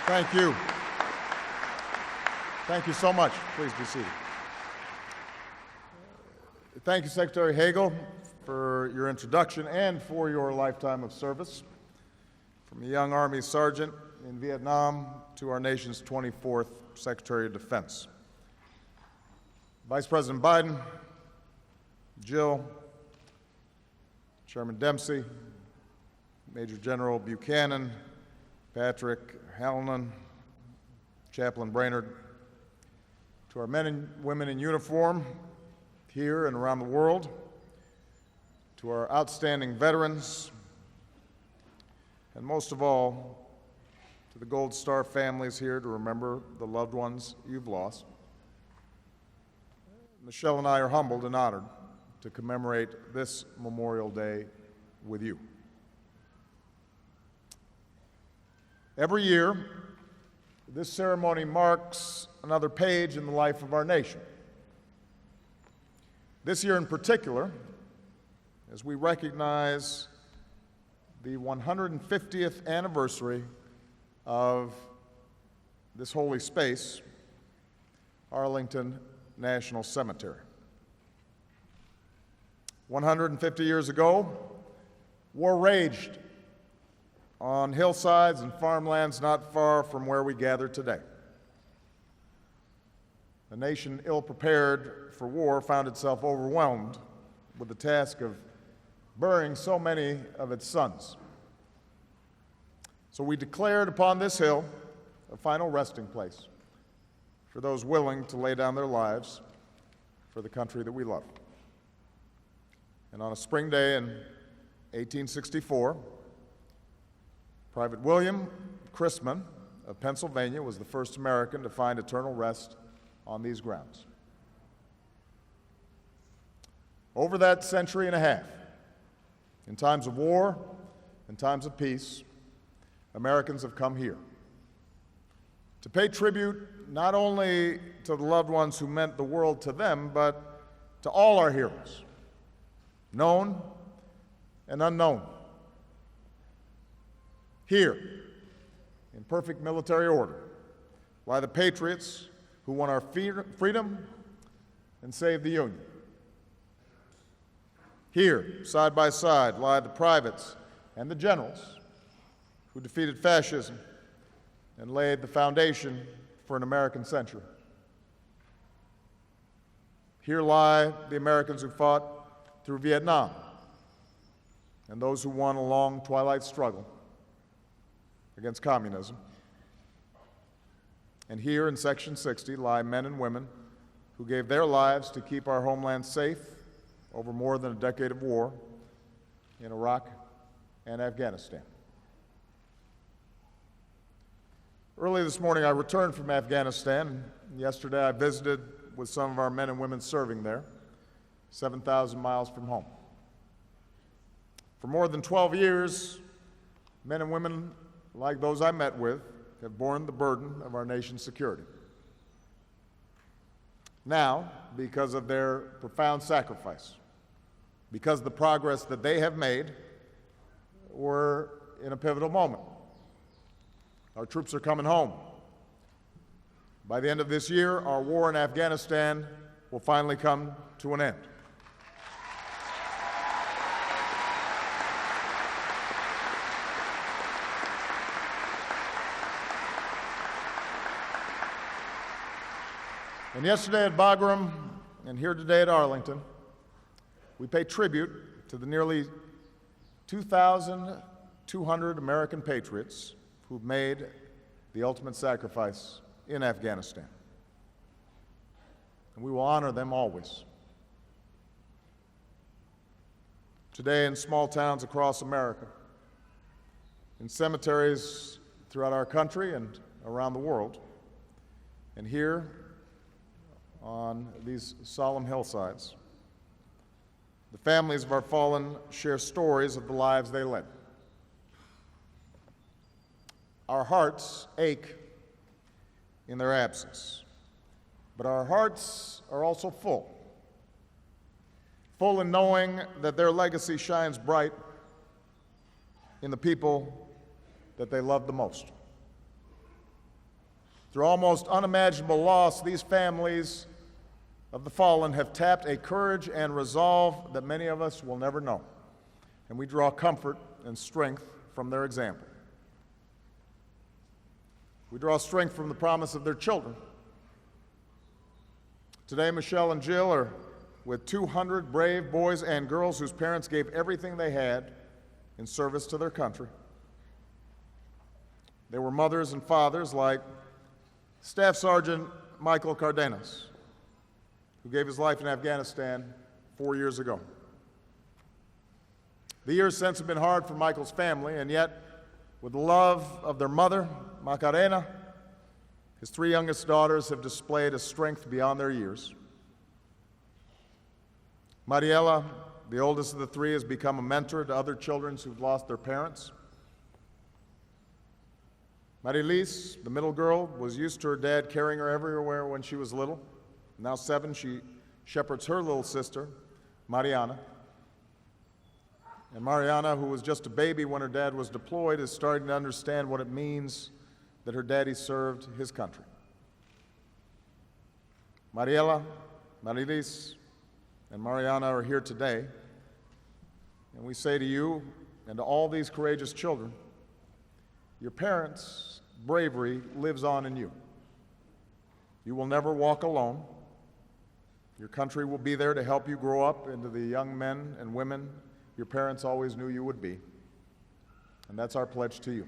Thank you. Thank you so much. Please be seated. Thank you, Secretary Hagel, for your introduction and for your lifetime of service. From a young Army sergeant in Vietnam to our nation's 24th Secretary of Defense. Vice President Biden, Jill, Chairman Dempsey, Major General Buchanan, Patrick Hallinan, Chaplain Brainerd, to our men and women in uniform here and around the world, to our outstanding veterans, and most of all, to the Gold Star families here to remember the loved ones you've lost. Michelle and I are humbled and honored to commemorate this Memorial Day with you. Every year, this ceremony marks another page in the life of our nation. This year in particular, as we recognize the 150th anniversary of this holy space, Arlington National Cemetery. 150 years ago, war raged on hillsides and farmlands not far from where we gather today. A nation ill-prepared for war found itself overwhelmed with the task of burying so many of its sons. So we declared upon this hill a final resting place for those willing to lay down their lives for the country that we love. And on a spring day in 1864, Private William Chrisman of Pennsylvania was the first American to find eternal rest on these grounds. Over that century and a half, in times of war and times of peace, Americans have come here to pay tribute not only to the loved ones who meant the world to them, but to all our heroes, known and unknown. Here, in perfect military order, lie the patriots who won our freedom and saved the Union. Here, side by side, lie the privates and the generals who defeated fascism and laid the foundation for an American century. Here lie the Americans who fought through Vietnam and those who won a long twilight struggle against communism. And here in Section 60 lie men and women who gave their lives to keep our homeland safe over more than a decade of war in Iraq and Afghanistan. Early this morning, I returned from Afghanistan. Yesterday, I visited with some of our men and women serving there, 7,000 miles from home. For more than 12 years, men and women like those I met with have borne the burden of our nation's security. Now, because of their profound sacrifice, because of the progress that they have made, we're in a pivotal moment. Our troops are coming home. By the end of this year, our war in Afghanistan will finally come to an end. And yesterday at Bagram and here today at Arlington, we pay tribute to the nearly 2,200 American patriots who've made the ultimate sacrifice in Afghanistan. And we will honor them always. Today in small towns across America, in cemeteries throughout our country and around the world, and here on these solemn hillsides, the families of our fallen share stories of the lives they led. Our hearts ache in their absence, but our hearts are also full in knowing that their legacy shines bright in the people that they love the most. Through almost unimaginable loss, these families of the fallen have tapped a courage and resolve that many of us will never know, and we draw comfort and strength from their example. We draw strength from the promise of their children. Today, Michelle and Jill are with 200 brave boys and girls whose parents gave everything they had in service to their country. They were mothers and fathers like Staff Sergeant Michael Cardenas, who gave his life in Afghanistan 4 years ago. The years since have been hard for Michael's family, and yet, with the love of their mother, Macarena, his 3 youngest daughters have displayed a strength beyond their years. Mariela, the oldest of the 3, has become a mentor to other children who've lost their parents. Marilise, the middle girl, was used to her dad carrying her everywhere when she was little. Now 7, she shepherds her little sister, Mariana. And Mariana, who was just a baby when her dad was deployed, is starting to understand what it means that her daddy served his country. Mariela, Marilise, and Mariana are here today, and we say to you and to all these courageous children, your parents' bravery lives on in you. You will never walk alone. Your country will be there to help you grow up into the young men and women your parents always knew you would be. And that's our pledge to you.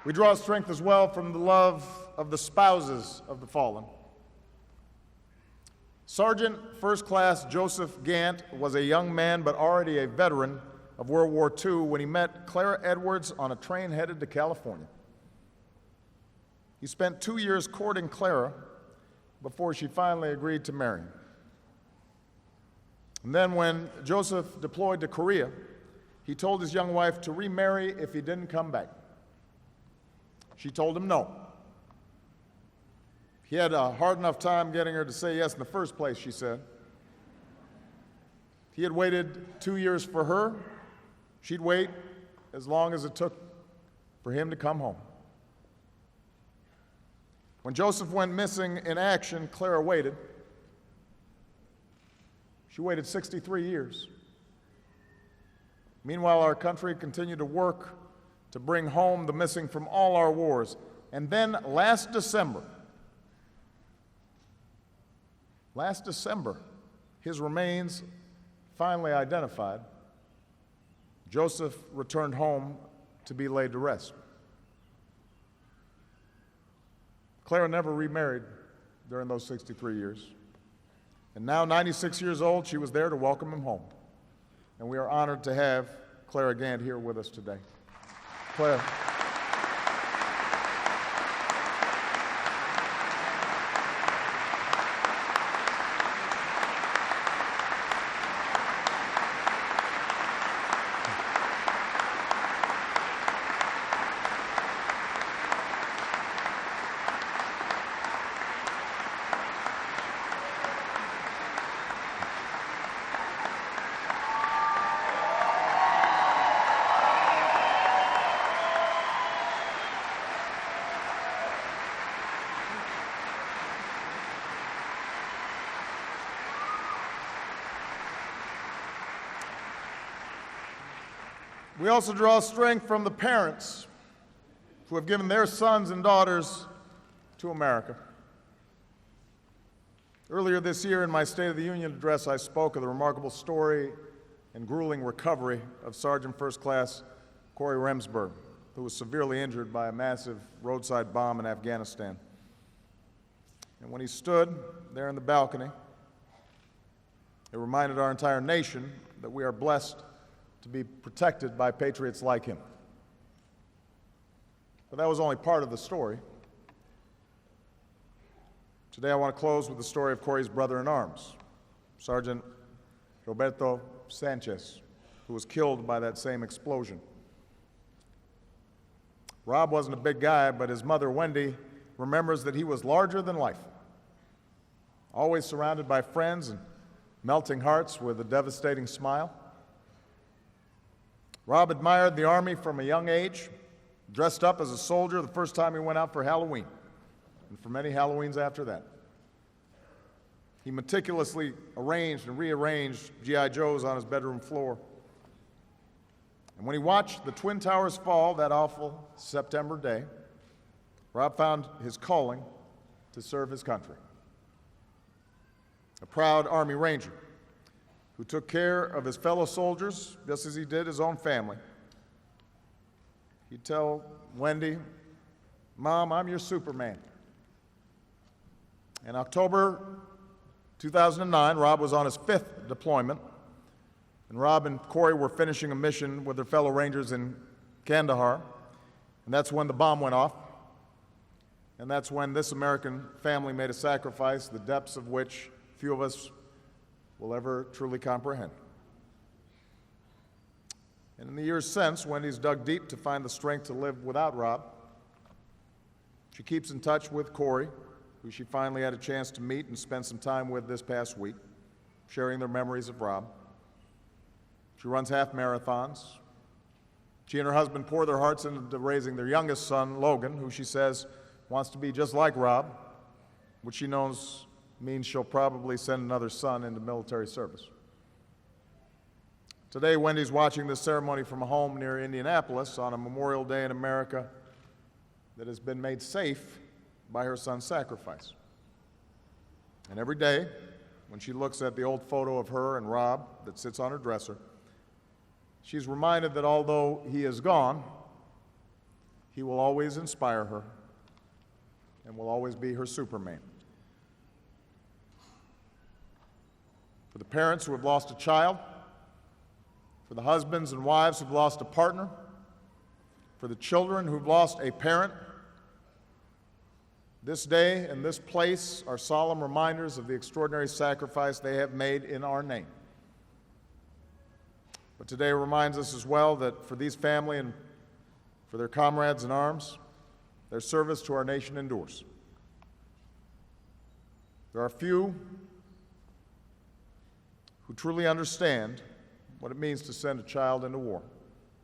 We draw strength as well from the love of the spouses of the fallen. Sergeant First Class Joseph Gant was a young man but already a veteran of World War II when he met Clara Edwards on a train headed to California. He spent 2 years courting Clara before she finally agreed to marry him. And then when Joseph deployed to Korea, he told his young wife to remarry if he didn't come back. She told him no. He had a hard enough time getting her to say yes in the first place, she said. He had waited 2 years for her. She'd wait as long as it took for him to come home. When Joseph went missing in action, Clara waited. She waited 63 years. Meanwhile, our country continued to work to bring home the missing from all our wars. And then last December, his remains finally identified, Joseph returned home to be laid to rest. Clara never remarried during those 63 years. And now, 96 years old, she was there to welcome him home. And we are honored to have Clara Gant here with us today. Claire. We also draw strength from the parents who have given their sons and daughters to America. Earlier this year in my State of the Union address, I spoke of the remarkable story and grueling recovery of Sergeant First Class Corey Remsburg, who was severely injured by a massive roadside bomb in Afghanistan. And when he stood there in the balcony, it reminded our entire nation that we are blessed to be protected by patriots like him. But that was only part of the story. Today I want to close with the story of Corey's brother-in-arms, Sergeant Roberto Sanchez, who was killed by that same explosion. Rob wasn't a big guy, but his mother, Wendy, remembers that he was larger than life. always surrounded by friends and melting hearts with a devastating smile. Rob admired the Army from a young age, dressed up as a soldier the first time he went out for Halloween, and for many Halloweens after that. He meticulously arranged and rearranged G.I. Joes on his bedroom floor. And when he watched the Twin Towers fall that awful September day, Rob found his calling to serve his country. A proud Army Ranger who took care of his fellow soldiers just as he did his own family. He'd tell Wendy, "Mom, I'm your Superman." In October 2009, Rob was on his 5th deployment, and Rob and Corey were finishing a mission with their fellow Rangers in Kandahar, and that's when the bomb went off, and that's when this American family made a sacrifice, the depths of which few of us will ever truly comprehend. And in the years since, Wendy's dug deep to find the strength to live without Rob. She keeps in touch with Corey, who she finally had a chance to meet and spend some time with this past week, sharing their memories of Rob. She runs half marathons. She and her husband pour their hearts into raising their youngest son, Logan, who she says wants to be just like Rob, which she knows means she'll probably send another son into military service. Today, Wendy's watching this ceremony from a home near Indianapolis on a Memorial Day in America that has been made safe by her son's sacrifice. And every day, when she looks at the old photo of her and Rob that sits on her dresser, she's reminded that although he is gone, he will always inspire her and will always be her Superman. For the parents who have lost a child, for the husbands and wives who've lost a partner, for the children who've lost a parent, this day and this place are solemn reminders of the extraordinary sacrifice they have made in our name. But today reminds us as well that for these family and for their comrades in arms, their service to our nation endures. There are few who truly understand what it means to send a child into war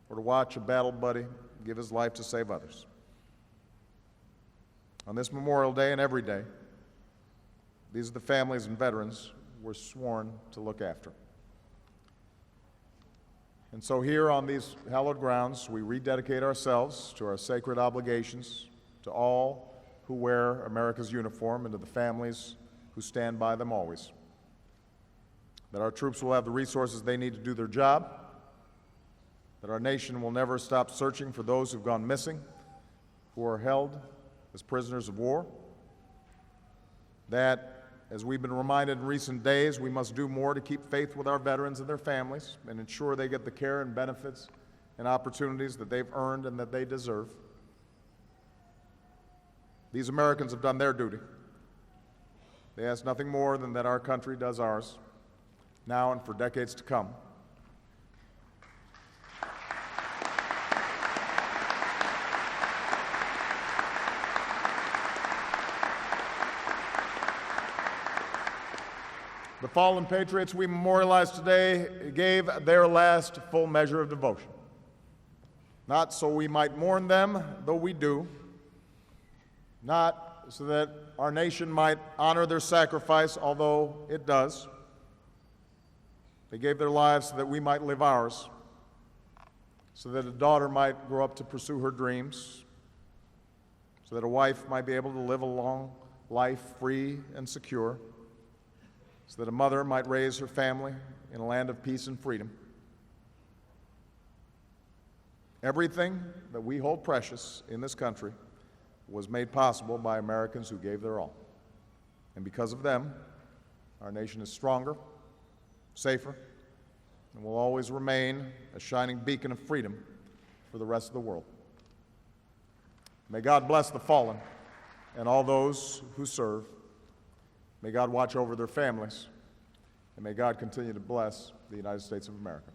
or to watch a battle buddy give his life to save others. On this Memorial Day and every day, these are the families and veterans we're sworn to look after. And so here on these hallowed grounds, we rededicate ourselves to our sacred obligations to all who wear America's uniform and to the families who stand by them always. That our troops will have the resources they need to do their job, that our nation will never stop searching for those who've gone missing, who are held as prisoners of war, that, as we've been reminded in recent days, we must do more to keep faith with our veterans and their families and ensure they get the care and benefits and opportunities that they've earned and that they deserve. These Americans have done their duty. They ask nothing more than that our country does ours, now and for decades to come. The fallen patriots we memorialize today gave their last full measure of devotion. Not so we might mourn them, though we do. Not so that our nation might honor their sacrifice, although it does. They gave their lives so that we might live ours, so that a daughter might grow up to pursue her dreams, so that a wife might be able to live a long life free and secure, so that a mother might raise her family in a land of peace and freedom. Everything that we hold precious in this country was made possible by Americans who gave their all. And because of them, our nation is stronger, safer, and will always remain a shining beacon of freedom for the rest of the world. May God bless the fallen and all those who serve. May God watch over their families, and may God continue to bless the United States of America.